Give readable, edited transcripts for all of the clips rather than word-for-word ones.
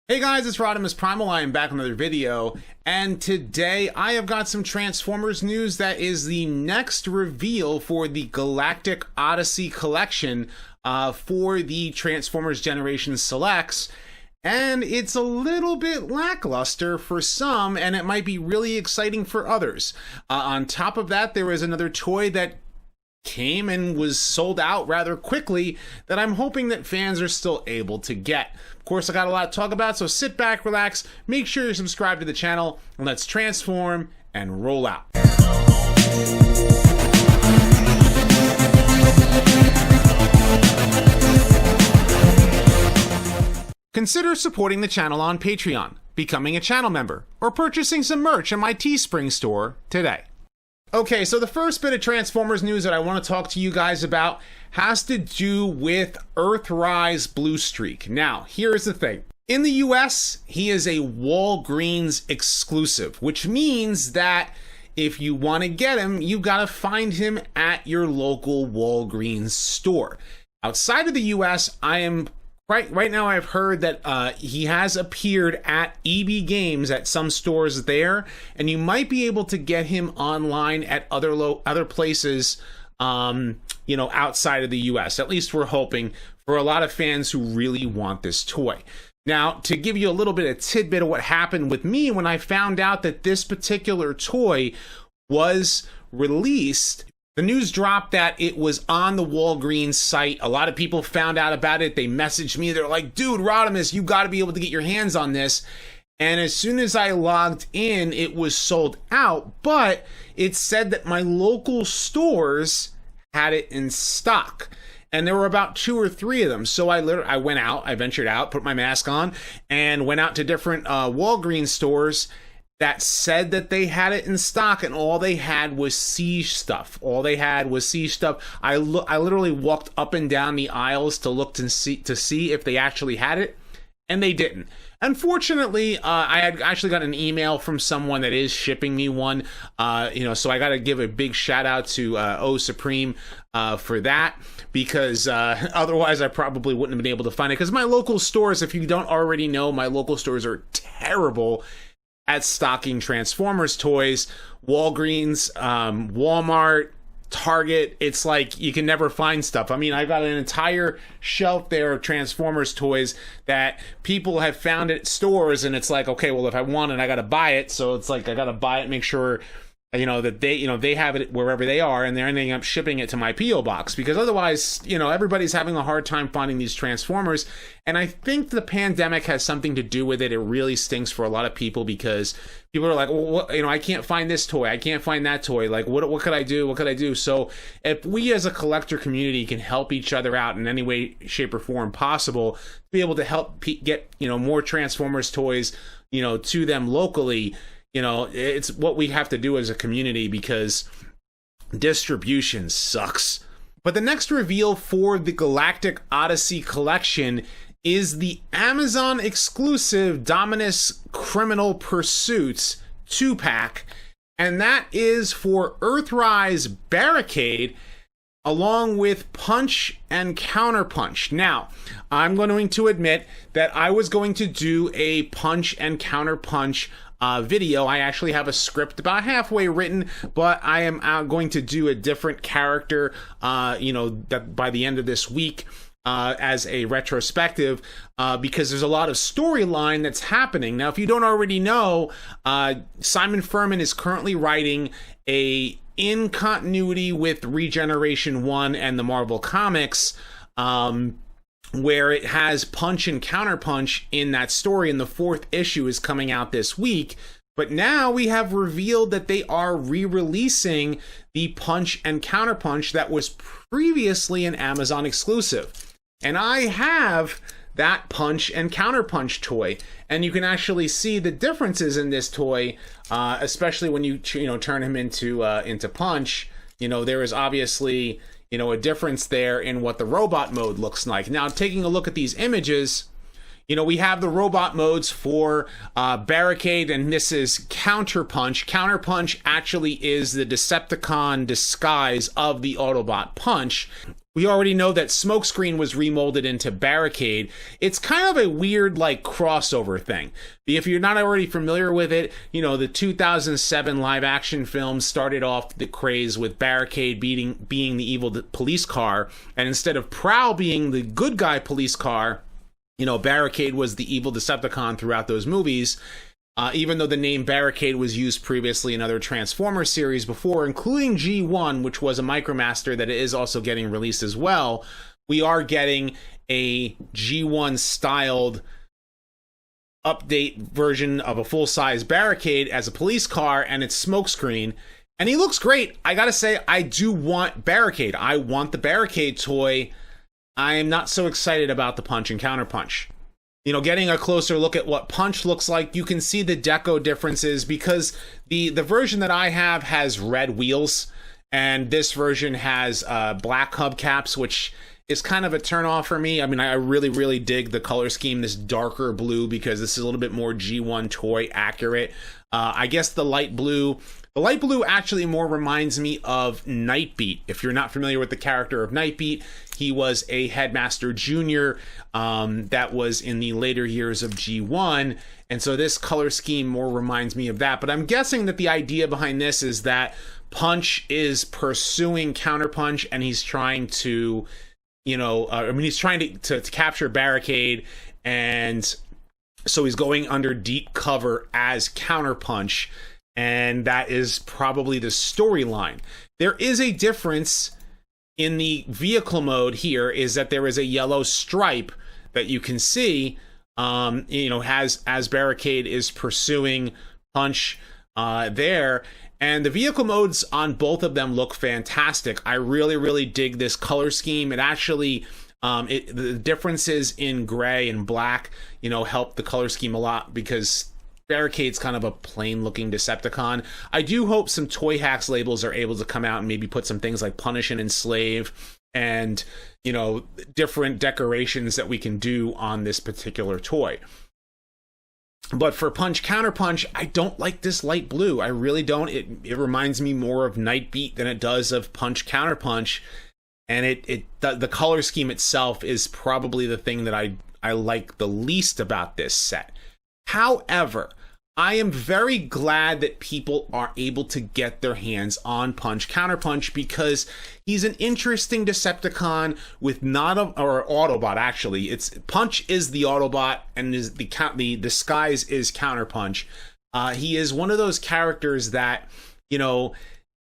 Hey guys, it's RodimusPrimal. I am back with another video, and today I have got some Transformers news that is the next reveal for the Galactic Odessey collection for the Transformers Generation Selects, and it's a little bit lackluster for some, and it might be really exciting for others. On top of that, there is another toy that came and was sold out rather quickly that I'm hoping that fans are still able to get. Of course, I got a lot to talk about, so sit back, relax, make sure you're subscribed to the channel, and let's transform and roll out. Consider supporting the channel on Patreon, becoming a channel member, or purchasing some merch in my Teespring store today. Okay, so the first bit of Transformers news that I want to talk to you guys about has to do with Earthrise Bluestreak. Now, here's the thing. In the US, he is a Walgreens exclusive, which means that if you want to get him, you got to find him at your local Walgreens store. Outside of the US, Right now, I've heard that he has appeared at EB Games at some stores there, and you might be able to get him online at other places, outside of the U.S. At least we're hoping for a lot of fans who really want this toy. Now, to give you a little bit of tidbit of what happened with me when I found out that this particular toy was released. The news dropped that it was on the Walgreens site. A lot of people found out about it. They messaged me. They're like, dude, Rodimus, you got to be able to get your hands on this. And as soon as I logged in, it was sold out. But it said that my local stores had it in stock. And there were about 2 or 3 of them. So I went out, I ventured out, put my mask on, and went out to different Walgreens stores that said that they had it in stock, and all they had was Siege stuff. I literally walked up and down the aisles to look to see if they actually had it, and they didn't. Unfortunately, I had actually got an email from someone that is shipping me one, so I got to give a big shout out to Supreme for that, because otherwise I probably wouldn't have been able to find it, because my local stores, if you don't already know, my local stores are terrible at stocking Transformers toys. Walgreens, Walmart, Target, it's like you can never find stuff. I mean, I've got an entire shelf there of Transformers toys that people have found at stores, and it's like, okay, well, if I want it, I gotta buy it. So it's like I gotta buy it, make sure that they have it wherever they are, and they're ending up shipping it to my P.O. box, because otherwise, everybody's having a hard time finding these Transformers. And I think the pandemic has something to do with it. It really stinks for a lot of people, because people are like, well, I can't find this toy, I can't find that toy. Like, what could I do? So if we as a collector community can help each other out in any way, shape, or form possible, to be able to help get more Transformers toys to them locally, it's what we have to do as a community, because distribution sucks. But the next reveal for the Galactic Odessey collection is the Amazon exclusive Dominus Criminal Pursuits 2-pack, and that is for Earthrise Barricade along with Punch and Counterpunch. Now, I'm going to admit that I was going to do a Punch and Counterpunch video. I actually have a script about halfway written, but I am going to do a different character, that by the end of this week, as a retrospective, because there's a lot of storyline that's happening. Now, if you don't already know, Simon Furman is currently writing in continuity with Regeneration 1 and the Marvel Comics, where it has Punch and Counterpunch in that story, and the 4th issue is coming out this week. But now we have revealed that they are re-releasing the Punch and Counterpunch that was previously an Amazon exclusive. And I have that Punch and Counterpunch toy, and you can actually see the differences in this toy, especially when you turn him into Punch. There is obviously a difference there in what the robot mode looks like. Now, taking a look at these images, we have the robot modes for Barricade, and this is Counterpunch. Counterpunch actually is the Decepticon disguise of the Autobot Punch. We already know that Smokescreen was remolded into Barricade. It's kind of a weird, like, crossover thing. If you're not already familiar with it, you know, the 2007 live-action film started off the craze with Barricade being the evil police car, and instead of Prowl being the good guy police car, you know, Barricade was the evil Decepticon throughout those movies. Even though the name Barricade was used previously in other Transformers series before, including G1, which was a Micromaster that is also getting released as well, we are getting a G1-styled update version of a full-size Barricade as a police car, and it's Smokescreen. And he looks great. I gotta say, I do want Barricade. I want the Barricade toy. I am not so excited about the Punch and Counterpunch. You know, getting a closer look at what Punch looks like, you can see the deco differences because the version that I have has red wheels, and this version has black hubcaps, which is kind of a turnoff for me. I mean, I really, really dig the color scheme, this darker blue, because this is a little bit more G1 toy accurate. I guess the light blue actually more reminds me of Nightbeat. If you're not familiar with the character of Nightbeat, he was a Headmaster Junior that was in the later years of G1, and so this color scheme more reminds me of that. But I'm guessing that the idea behind this is that Punch is pursuing Counterpunch, and he's trying to, you know, he's trying to capture Barricade, and so he's going under deep cover as Counterpunch. And that is probably the storyline. There is a difference in the vehicle mode here, is that there is a yellow stripe that you can see, you know, as Barricade is pursuing Punch there. And the vehicle modes on both of them look fantastic. I really, really dig this color scheme. It actually, the differences in gray and black, you know, help the color scheme a lot because Barricade's kind of a plain-looking Decepticon. I do hope some Toy Hacks labels are able to come out and maybe put some things like Punish and Enslave and, you know, different decorations that we can do on this particular toy. But for Punch Counterpunch, I don't like this light blue. I really don't. It reminds me more of Nightbeat than it does of Punch Counterpunch. And the color scheme itself is probably the thing that I like the least about this set. However, I am very glad that people are able to get their hands on Punch Counterpunch because he's an interesting Decepticon with or Autobot actually. It's Punch is the Autobot and the disguise is Counterpunch. He is one of those characters that, you know,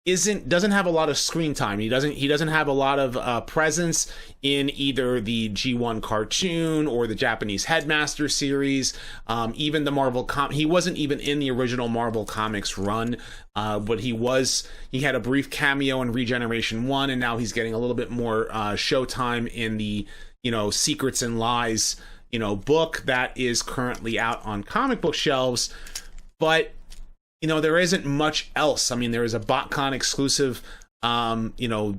doesn't have a lot of screen time. He doesn't have a lot of presence in either the G1 cartoon or the Japanese Headmaster series. Even the Marvel he wasn't even in the original Marvel Comics run, but he had a brief cameo in Regeneration 1, and now he's getting a little bit more showtime in the, you know, Secrets and Lies, you know, book that is currently out on comic book shelves. But you know, there isn't much else. I mean, there is a BotCon exclusive, you know,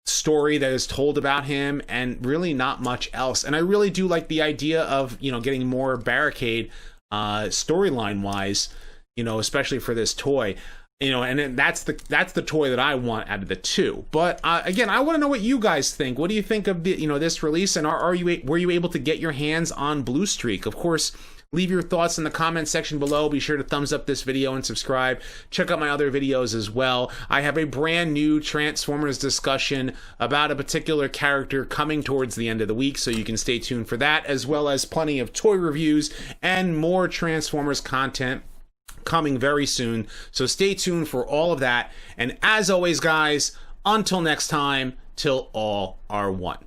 story that is told about him, and really not much else. And I really do like the idea of, you know, getting more Barricade storyline wise, you know, especially for this toy. You know, and that's the toy that I want out of the two. But again, I want to know what you guys think. What do you think of the, you know, this release? And were you able to get your hands on Bluestreak? Of course, leave your thoughts in the comment section below. Be sure to thumbs up this video and subscribe. Check out my other videos as well. I have a brand new Transformers discussion about a particular character coming towards the end of the week, so you can stay tuned for that, as well as plenty of toy reviews and more Transformers content coming very soon. So stay tuned for all of that. And as always, guys, until next time, till all are one.